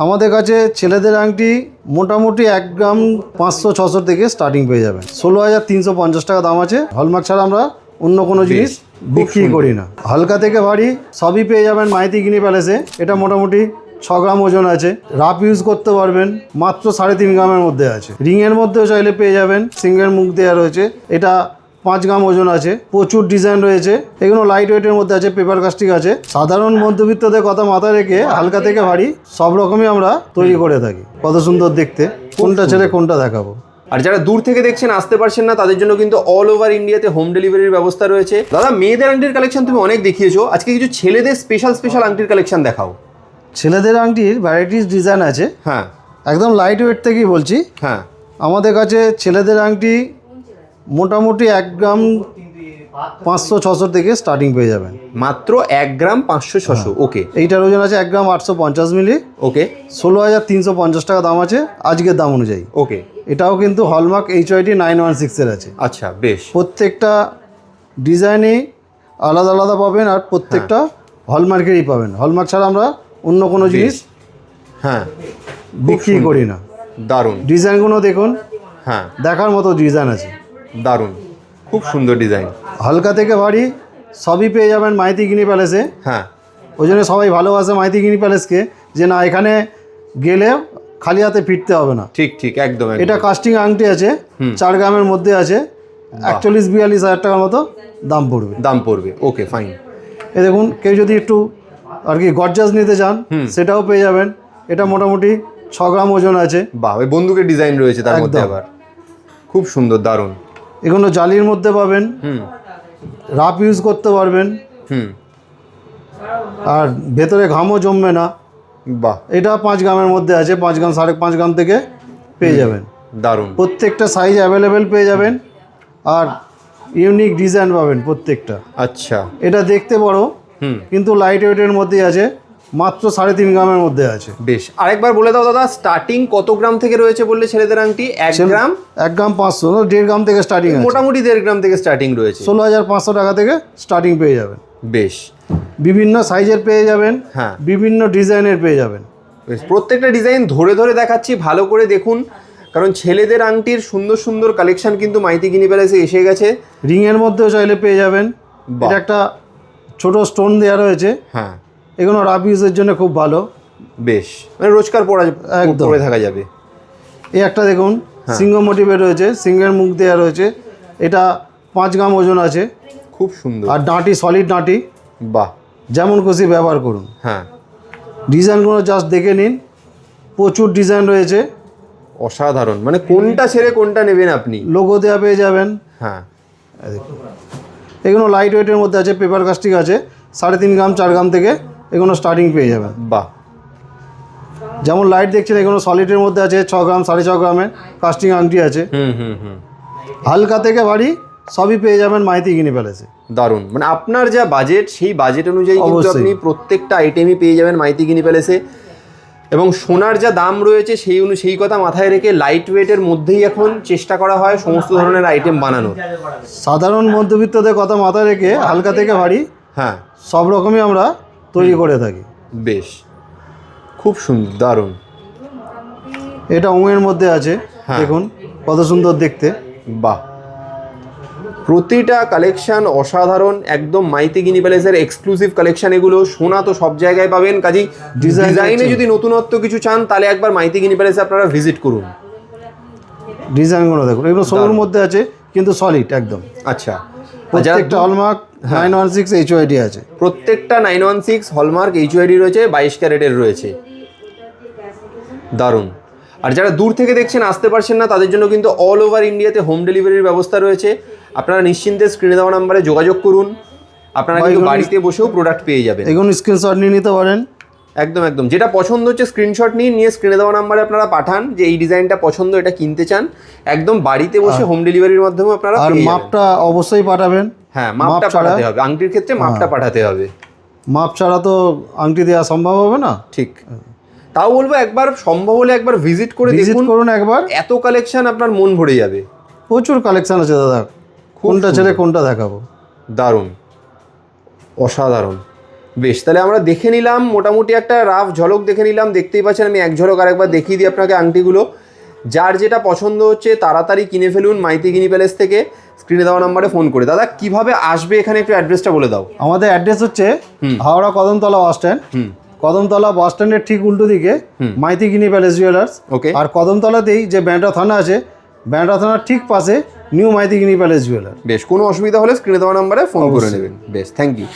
আমাদের কাছে ছেলেদের আংটি মোটামুটি 1 গ্রাম 500-600 থেকে স্টার্টিং পেয়ে যাবেন। 16,350 টাকা দাম আছে। হলমার্ক ছাড়া আমরা অন্য কোনো জিনিস বিক্রি করি না। হালকা থেকে ভারী সবই পেয়ে যাবেন মাইতি গিনি প্যালেসে। এটা মোটামুটি 6 গ্রাম ওজন আছে। রাফ ইউজ করতে পারবেন, মাত্র 3.5 গ্রামের মধ্যে আছে। রিংয়ের মধ্যেও চাইলে পেয়ে যাবেন, সিঙ্গেল মুখ দেওয়া রয়েছে। এটা 5 গ্রাম ওজন আছে। প্রচুর ডিজাইন রয়েছে, এগুলো লাইট ওয়েটের মধ্যে আছে, পেপার কাস্টিং আছে। সাধারণ মধ্যবিত্তদের কথা মাথায় রেখে হালকা থেকে ভারী সব রকমই আমরা তৈরি করে থাকি। কত সুন্দর দেখতে, কোনটা ছেড়ে কোনটা দেখাবো। আর যারা দূর থেকে দেখছেন, আসতে পারছেন না, তাদের জন্য কিন্তু অল ওভার ইন্ডিয়াতে হোম ডেলিভারির ব্যবস্থা রয়েছে। দাদা, মেয়েদের আংটির কালেকশন তুমি অনেক দেখিয়েছো, আজকে কিছু ছেলেদের স্পেশাল আংটির কালেকশন দেখাও। ছেলেদের আংটির ভ্যারাইটিস ডিজাইন আছে। হ্যাঁ, একদম লাইট ওয়েট থেকেই বলছি। হ্যাঁ, আমাদের কাছে ছেলেদের আংটি মোটামুটি 1 গ্রাম 500-600 থেকে স্টার্টিং পেয়ে যাবেন। মাত্র 1 গ্রাম 500-600। ওকে, এইটার ওজন আছে 1 গ্রাম 850 মিলি। ওকে, 16,350 টাকা দাম আছে আজকের দাম অনুযায়ী। ওকে, এটাও কিন্তু হলমার্ক HYD 916 এর আছে। আচ্ছা, বেশ। প্রত্যেকটা ডিজাইনই আলাদা আলাদা পাবেন, আর প্রত্যেকটা হলমার্কেরই পাবেন। হলমার্ক ছাড়া আমরা অন্য কোনো জিনিস হ্যাঁ, বিক্রি করি না। দারুণ ডিজাইনগুলো দেখুন, হ্যাঁ, দেখার মতো ডিজাইন আছে। দারুণ, খুব সুন্দর ডিজাইন। হালকা থেকে ভারী সবই পেয়ে যাবেন মাইতি গিনি প্যালেসে। হ্যাঁ, ওই জন্য সবাই ভালোবাসে মাইতি গিনি প্যালেসকে, যে না এখানে গেলে খালি হাতে ফিরতে হবে না। ঠিক ঠিক, একদম। এটা কাস্টিং আংটি আছে, 4 গ্রামের মধ্যে আছে। 41-42 হাজার টাকার মতো দাম পড়বে। ওকে, ফাইন। এ দেখুন, কেউ যদি একটু আর কি গর্জাস নিতে চান সেটাও পেয়ে যাবেন। এটা মোটামুটি 6 গ্রাম ওজন আছে। বাহ, ওই বন্দুকের ডিজাইন রয়েছে তার মধ্যে একদম। আবার, খুব সুন্দর, দারুণ। এগুলো জালির মধ্যে পাবেন, রাফ ইউজ করতে পারবেন, আর ভেতরে ঘামও জমবে না। বাহ, এটা 5 গ্রামের মধ্যে আছে। 5 গ্রাম 5.5 গ্রাম থেকে পেয়ে যাবেন। দারুণ। প্রত্যেকটা সাইজ অ্যাভেলেবেল পেয়ে যাবেন, আর ইউনিক ডিজাইন পাবেন প্রত্যেকটা। আচ্ছা, এটা দেখতে বড়, কিন্তু লাইট ওয়েটের মধ্যেই আছে। মাত্র 3.5 গ্রামের মধ্যে আছে। বেশ, আরেকবার বলে দাও দাদা, স্টার্টিং কত গ্রাম থেকে রয়েছে বললে ছেলেদের আংটি? 1 গ্রাম 1 গ্রাম 500, 1.5 গ্রাম থেকে স্টার্টিং আছে। মোটামুটি 1.5 গ্রাম থেকে স্টার্টিং রয়েছে। 16,500 টাকা থেকে স্টার্টিং পেয়ে যাবেন। বেশ, বিভিন্ন সাইজের পেয়ে যাবেন, হ্যাঁ, বিভিন্ন ডিজাইনের পেয়ে যাবেন। বেশ, প্রত্যেকটা ডিজাইন ধরে ধরে দেখাচ্ছি, ভালো করে দেখুন, কারণ ছেলেদের আংটির সুন্দর সুন্দর কালেকশন কিন্তু মাইতি গিনি প্যালেসে এসে গেছে। রিংয়ের মধ্যেও চাইলে পেয়ে যাবেন। এটা একটা ছোট স্টোন দেওয়া রয়েছে। হ্যাঁ, এগুলো রাফ ইউজের জন্য খুব ভালো। বেশ, মানে রোজকার পরে থাকা যাবে। এই একটা দেখুন, সিংহ মোটিভে রয়েছে, সিংহের মুখ দেওয়া রয়েছে। এটা 5 গ্রাম ওজন আছে। খুব সুন্দর। আর ডাঁটি সলিড ডাঁটি। বাহ, যেমন খুশি ব্যবহার করুন। হ্যাঁ, ডিজাইনগুলো জাস্ট দেখে নিন, প্রচুর ডিজাইন রয়েছে। অসাধারণ, মানে কোনটা ছেড়ে কোনটা নেবেন আপনি। লোগো দেওয়া পেয়ে যাবেন। হ্যাঁ, এগুলো লাইট ওয়েটের মধ্যে আছে, পেপার কাস্টিং আছে। 3.5 গ্রাম 4 গ্রাম থেকে এগুলো স্টার্টিং পেয়ে যাবেন। বাহ, যেমন লাইট দেখছেন, এগুলো সলিডের মধ্যে আছে। 6 গ্রাম 6.5 গ্রামের কাস্টিং আংটি আছে। হালকা থেকে ভারী সবই পেয়ে যাবেন মাইতি গিনি প্যালেসে। দারুণ, মানে আপনার যা বাজেট, সেই বাজেট অনুযায়ী কিন্তু আপনি প্রত্যেকটা আইটেমই পেয়ে যাবেন মাইতি গিনি প্যালেসে। এবং সোনার যা দাম রয়েছে সেই কথা মাথায় রেখে লাইট ওয়েটের মধ্যেই এখন চেষ্টা করা হয় সমস্ত ধরনের আইটেম বানানোর। সাধারণ মধ্যবিত্তদের কথা মাথায় রেখে হালকা থেকে ভারী, হ্যাঁ, সব রকমই আমরা তৈরি করে থাকি। বেশ, খুব সুন্দর, দারুণ। এটা উঙের মধ্যে আছে, দেখুন কত সুন্দর দেখতে। বাহ, প্রতিটা কালেকশন অসাধারণ, একদম মাইতি গিনি প্যালেসের এক্সক্লুসিভ কালেকশন এগুলো। সোনা তো সব জায়গায় পাবেন, কাজেই ডিজাইনে যদি নতুনত্ব কিছু চান তাহলে একবার মাইতি গিনি প্যালেসে আপনারা ভিজিট করুন। ডিজাইনগুলো দেখুন, এগুলো সোনার মধ্যে আছে কিন্তু সলিড একদম। আচ্ছা, প্রত্যেকটা হলমার্ক 916 HYD আছে। প্রত্যেকটা 916 হলমার্ক HYD রয়েছে, 22 ক্যারেটের রয়েছে। দারুণ। আর যারা দূর থেকে দেখছেন, আসতে পারছেন না, তাদের জন্য কিন্তু অল ওভার ইন্ডিয়াতে হোম ডেলিভারির ব্যবস্থা রয়েছে। আপনারা নিশ্চিন্তে স্ক্রিনে দেওয়া নাম্বারে যোগাযোগ করুন, আপনারা কিন্তু বাড়িতে বসেও প্রোডাক্ট পেয়ে যাবেন। এগুলো স্ক্রিনশট নিয়ে নিতে পারেন। একদম একদম, যেটা পছন্দ হচ্ছে স্ক্রিনশট নিয়ে স্ক্রিনে দেওয়া নাম্বারে আপনারা পাঠান যে এই ডিজাইনটা পছন্দ, এটা কিনতে চান। একদম বাড়িতে বসে হোম ডেলিভারির মাধ্যমে আপনারা আর মাপটা অবশ্যই পাঠাবেন। হ্যাঁ, মাপটা পাঠাতে হবে, আংটির ক্ষেত্রে মাপটা পাঠাতে হবে। মাপ ছাড়া তো আংটি দেওয়া সম্ভব হবে না। ঠিক, তাও বলবো একবার সম্ভব হলে একবার ভিজিট করুন একবার। এত কালেকশন, আপনার মন ভরে যাবে। প্রচুর কালেকশন আছে দাদা, কোনটা ছেড়ে কোনটা দেখাবো। দারুণ, অসাধারণ। বেশ, তাহলে আমরা দেখে নিলাম মোটামুটি একটা রাফ ঝলক দেখে নিলাম। দেখতেই পাচ্ছেন, আমি এক ঝলক আরেকবার দেখিয়ে দিই আপনাকে আংটিগুলো। যার যেটা পছন্দ হচ্ছে তাড়াতাড়ি কিনে ফেলুন মাইতি গিনি প্যালেস থেকে, স্ক্রিনে দেওয়া নাম্বারে ফোন করে। দাদা কিভাবে আসবে এখানে একটু অ্যাড্রেসটা বলে দাও। আমাদের অ্যাড্রেস হচ্ছে হাওড়া কদমতলা বাস স্ট্যান্ড। কদমতলা বাস স্ট্যান্ডের ঠিক উল্টো দিকে মাইতি গিনি প্যালেস জুয়েলার্স। ওকে। আর কদমতলাতেই যে ব্যান্ডা থানা আছে, ব্যান্ডা থানার ঠিক পাশে নিউ মাইতি গিনি প্যালেস জুয়েলার্স। বেশ, কোনো অসুবিধা হলে স্ক্রিনে দেওয়া নাম্বারে ফোন করে নেবেন। বেশ, থ্যাংক ইউ।